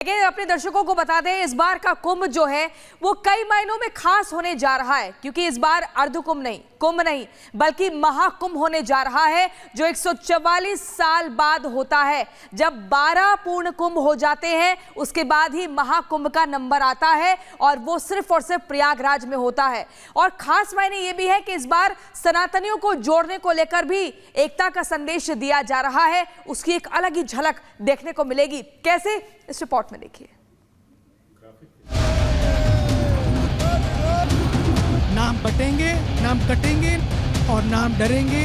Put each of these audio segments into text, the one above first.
अपने दर्शकों को बता दें, इस बार का कुंभ जो है वो कई महीनों में खास होने जा रहा है, क्योंकि इस बार अर्धकुंभ नहीं, कुंभ नहीं, बल्कि महाकुंभ होने जा रहा है, जो 144 साल बाद होता है। जब 12 पूर्ण कुंभ हो जाते हैं उसके बाद ही महाकुंभ का नंबर आता है, और वो सिर्फ और सिर्फ प्रयागराज में होता है। और खास मायने ये भी है कि इस बार सनातनियों को जोड़ने को लेकर भी एकता का संदेश दिया जा रहा है। उसकी एक अलग ही झलक देखने को मिलेगी। कैसे, इस रिपोर्ट में देखिए। नाम बटेंगे, नाम कटेंगे और नाम डरेंगे।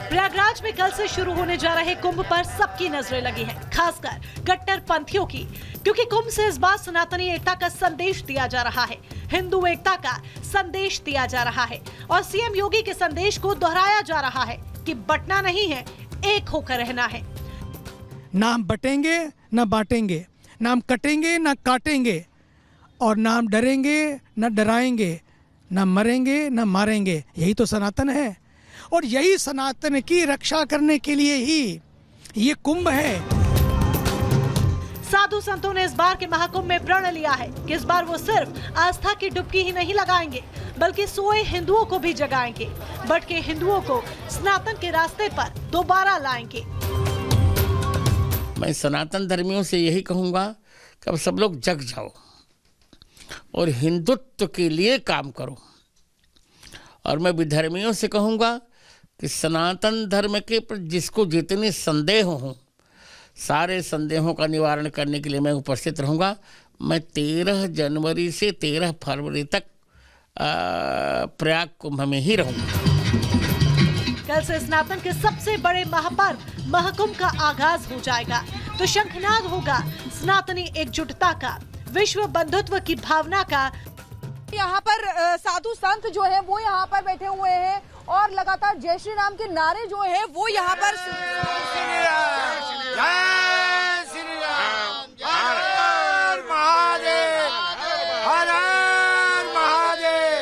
प्रयागराज में कल से शुरू होने जा रहे कुंभ पर सबकी नजरें लगी हैं, खासकर कट्टरपंथियों की, क्योंकि कुंभ से इस बार सनातनी एकता का संदेश दिया जा रहा है, हिंदू एकता का संदेश दिया जा रहा है, और सीएम योगी के संदेश को दोहराया जा रहा है कि बंटना नहीं है, एक होकर रहना है। नाम बटेंगे न बांटेंगे, नाम कटेंगे न काटेंगे, और नाम डरेंगे न डराएंगे, न मरेंगे न मारेंगे। यही तो सनातन है, और यही सनातन की रक्षा करने के लिए ही ये कुंभ है। साधु संतों ने इस बार के महाकुंभ में प्रण लिया है कि इस बार वो सिर्फ आस्था की डुबकी ही नहीं लगाएंगे, बल्कि सोए हिंदुओं को भी जगाएंगे, भटके हिंदुओं को सनातन के रास्ते पर दोबारा लाएंगे। मैं सनातन धर्मियों से यही कहूँगा कि अब सब लोग जग जाओ और हिंदुत्व के लिए काम करो। और मैं विधर्मियों से कहूँगा कि सनातन धर्म के पर जिसको जितने संदेह हों, सारे संदेहों का निवारण करने के लिए मैं उपस्थित रहूँगा। मैं 13 जनवरी से 13 फरवरी तक प्रयाग कुंभ में ही रहूँगा। कल से सनातन के सबसे बड़े महापर्व महाकुंभ का आगाज हो जाएगा, तो शंखनाद होगा सनातनी एकजुटता का, विश्व बंधुत्व की भावना का। यहाँ पर साधु संत जो है वो यहाँ पर बैठे हुए हैं, और लगातार जय श्री राम के नारे जो है वो यहाँ पर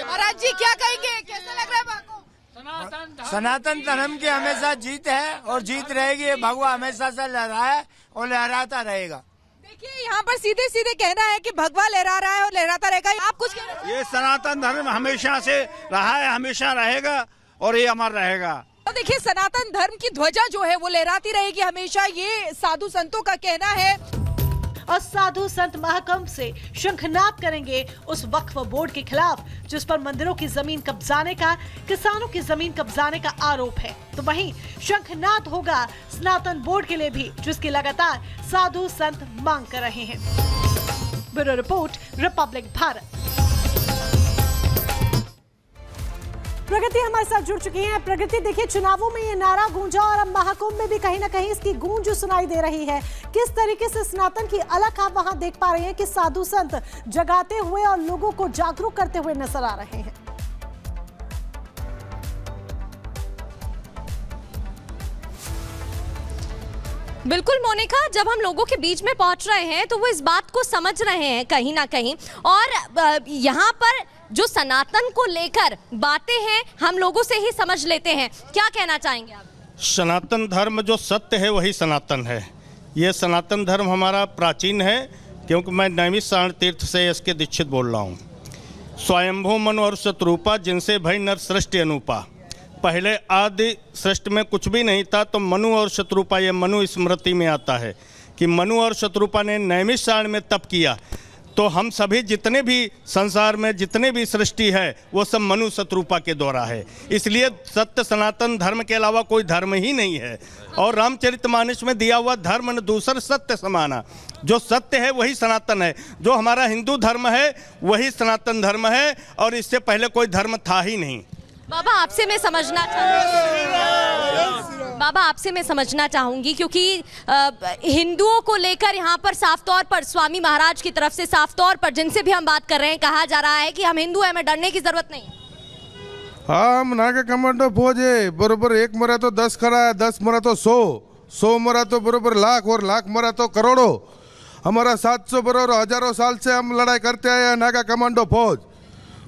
महाराज जी क्या कहेंगे, कैसा लग रहा है आपको? सनातन धर्म की हमेशा जीत है और जीत रहेगी। भगवा हमेशा से लहरा है और लहराता रहेगा। देखिए यहाँ पर सीधे सीधे कहना है कि भगवा लहरा रहा है और लहराता रहेगा। आप कुछ कह रहे हैं? ये सनातन धर्म हमेशा से रहा है, हमेशा रहेगा और ये अमर रहेगा। तो देखिए, सनातन धर्म की ध्वजा जो है वो लहराती रहेगी हमेशा, ये साधु संतों का कहना है। और साधु संत महाकुंभ से शंखनाद करेंगे उस वक्फ बोर्ड के खिलाफ जिस पर मंदिरों की जमीन कब्जाने का, किसानों की जमीन कब्जाने का आरोप है। तो वहीं शंखनाद होगा सनातन बोर्ड के लिए भी, जिसकी लगातार साधु संत मांग कर रहे हैं। Bureau report, Republic Bharat. Pragati हमारे साथ जुड़ चुकी है। प्रगति, देखिए चुनावों में ये नारा गूंजा और अब महाकुंभ में भी कहीं ना कहीं इसकी गूंज सुनाई दे रही है। किस तरीके से सनातन की अलख आप वहां देख पा रहे हैं कि साधु संत जगाते हुए और लोगों को जागरूक करते हुए नजर आ रहे हैं। बिल्कुल मोनिका, जब हम लोगों के बीच में पहुंच रहे हैं तो वो इस बात को समझ रहे हैं कहीं ना कहीं, और यहाँ पर जो सनातन को लेकर बातें हैं हम लोगों से ही समझ लेते हैं। क्या कहना चाहेंगे आप? सनातन धर्म जो सत्य है वही सनातन है। ये सनातन धर्म हमारा प्राचीन है, क्योंकि मैं नैमिषारण्य तीर्थ से इसके दीक्षित बोल रहा हूँ। स्वयंभू मनु और शत्रुपा, जिनसे भई नर सृष्टि अनूपा। पहले आदि सृष्टि में कुछ भी नहीं था, तो मनु और शत्रुपा, ये मनु स्मृति में आता है कि मनु और शत्रुपा ने नैमिषारण्य में तप किया। तो हम सभी जितने भी संसार में जितने भी सृष्टि है वो सब मनु शत्रुपा के द्वारा है। इसलिए सत्य सनातन धर्म के अलावा कोई धर्म ही नहीं है। और रामचरितमानस में दिया हुआ धर्म न दूसर सत्य समाना, जो सत्य है वही सनातन है। जो हमारा हिंदू धर्म है वही सनातन धर्म है, और इससे पहले कोई धर्म था ही नहीं। बाबा आपसे मैं समझना चाहूंगी क्योंकि हिंदुओं को लेकर यहाँ पर साफ तौर पर स्वामी महाराज की तरफ से साफ तौर पर जिनसे भी हम बात कर रहे हैं कहा जा रहा है कि हम हिंदू हैं, हमें डरने की जरूरत नहीं। हाँ, हम नाके कमांडो फौज है, बरोबर 1 मरा तो 10 खड़ा है, 10 मरा तो 100, 100 मरा तो बरोबर लाख और लाख मरा तो करोड़ों। हमारा 700 बरोबर हजारों साल से हम लड़ाई करते आए हैं। नागा कमांडो फौज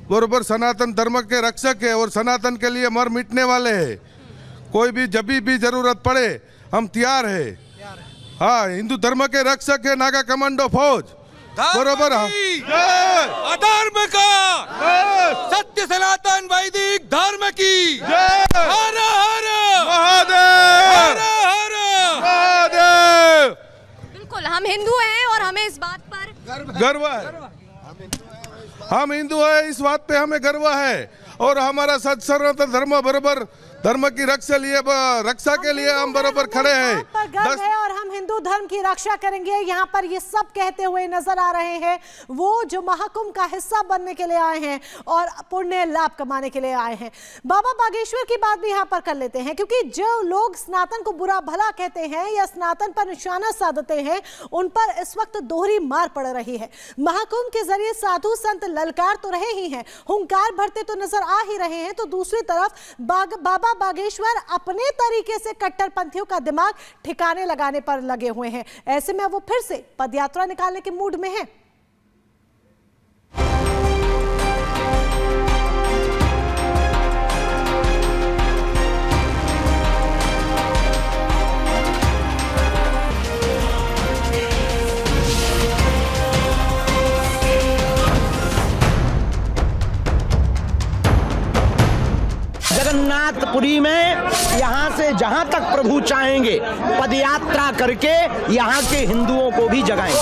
बरोबर सनातन धर्म के रक्षक है और सनातन के लिए मर मिटने वाले हैं। कोई भी जब भी जरूरत पड़े हम तैयार है। हाँ, हिंदू धर्म के रक्षक है नागा कमांडो फौज बरोबर। अधर्म का सत्य सनातन वैदिक धर्म की हर हर महादेव, हर महादेव। बिल्कुल, हम हिंदू हैं और हमें इस बात पर गर्व है। हम हिंदू है, इस बात पे हमें गर्व है। और हमारा सच सनातन धर्म बराबर धर्म की रक्षा के लिए हम बराबर खड़े हैं। गर्व है और हम हिंदू धर्म की रक्षा करेंगे। यहाँ पर ये सब कहते हुए नजर आ रहे हैं वो जो महाकुंभ का हिस्सा बनने के लिए आए हैं और पुण्य लाभ कमाने के लिए आए हैं। बाबा बागेश्वर की बात भी यहाँ पर कर लेते हैं, क्योंकि जो लोग सनातन को बुरा भला कहते हैं या सनातन पर निशाना साधते हैं, उन पर इस वक्त दोहरी मार पड़ रही है। महाकुंभ के जरिए साधु संत ललकार तो रहे ही हैं, हुंकार भरते तो नजर आ ही रहे हैं, तो दूसरी तरफ बाबा बागेश्वर अपने तरीके से कट्टरपंथियों का दिमाग ठिकाने लगाने पर लगे हुए हैं। ऐसे में वो फिर से पदयात्रा निकालने के मूड में हैं। जगन्नाथपुरी में यहाँ से जहाँ तक प्रभु चाहेंगे पदयात्रा करके यहाँ के हिंदुओं को भी जगाएंगे।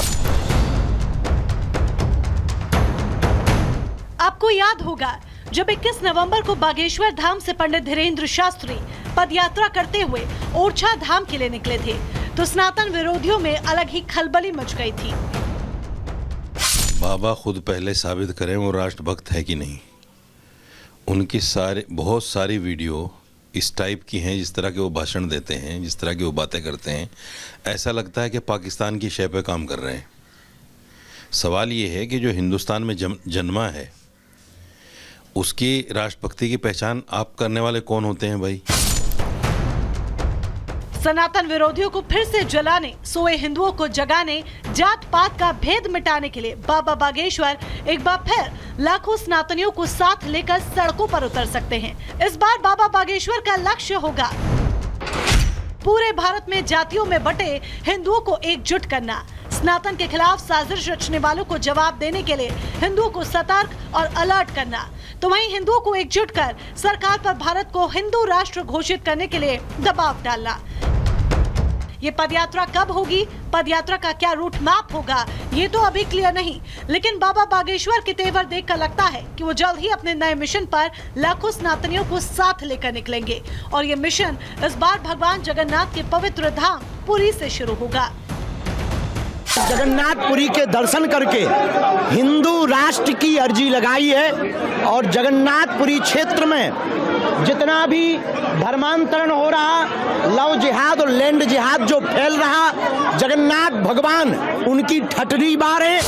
आपको याद होगा जब 21 नवंबर को बागेश्वर धाम से पंडित धीरेन्द्र शास्त्री पदयात्रा करते हुए ओरछा धाम के लिए निकले थे, तो सनातन विरोधियों में अलग ही खलबली मच गई थी। बाबा खुद पहले साबित करें वो राष्ट्रभक्त है कि नहीं। उनकी बहुत सारी वीडियो इस टाइप की हैं, जिस तरह के वो भाषण देते हैं, जिस तरह की वो बातें करते हैं, ऐसा लगता है कि पाकिस्तान की शय पे काम कर रहे हैं। सवाल ये है कि जो हिंदुस्तान में जन्मा है उसकी राष्ट्रभक्ति की पहचान आप करने वाले कौन होते हैं भाई? सनातन विरोधियों को फिर से जलाने, सोए हिंदुओं को जगाने, जात पात का भेद मिटाने के लिए बाबा बागेश्वर एक बार फिर लाखों सनातनियों को साथ लेकर सड़कों पर उतर सकते हैं। इस बार बाबा बागेश्वर का लक्ष्य होगा पूरे भारत में जातियों में बटे हिंदुओं को एकजुट करना, सनातन के खिलाफ साजिश रचने वालों को जवाब देने के लिए हिंदुओं को सतर्क और अलर्ट करना, तो वहीं हिंदुओं को एकजुट कर सरकार पर भारत को हिंदू राष्ट्र घोषित करने के लिए दबाव डालना। ये पदयात्रा कब होगी, पदयात्रा का क्या रूट मैप होगा, ये तो अभी क्लियर नहीं, लेकिन बाबा बागेश्वर के तेवर देखकर लगता है कि वो जल्द ही अपने नए मिशन पर लाखों सनातनियों को साथ लेकर निकलेंगे। और ये मिशन इस बार भगवान जगन्नाथ के पवित्र धाम पुरी से शुरू होगा। जगन्नाथपुरी के दर्शन करके हिंदू राष्ट्र की अर्जी लगाई है और जगन्नाथपुरी क्षेत्र में जितना भी धर्मांतरण हो रहा, लव जिहाद और लैंड जिहाद जो फैल रहा, जगन्नाथ भगवान उनकी ठटरी बारे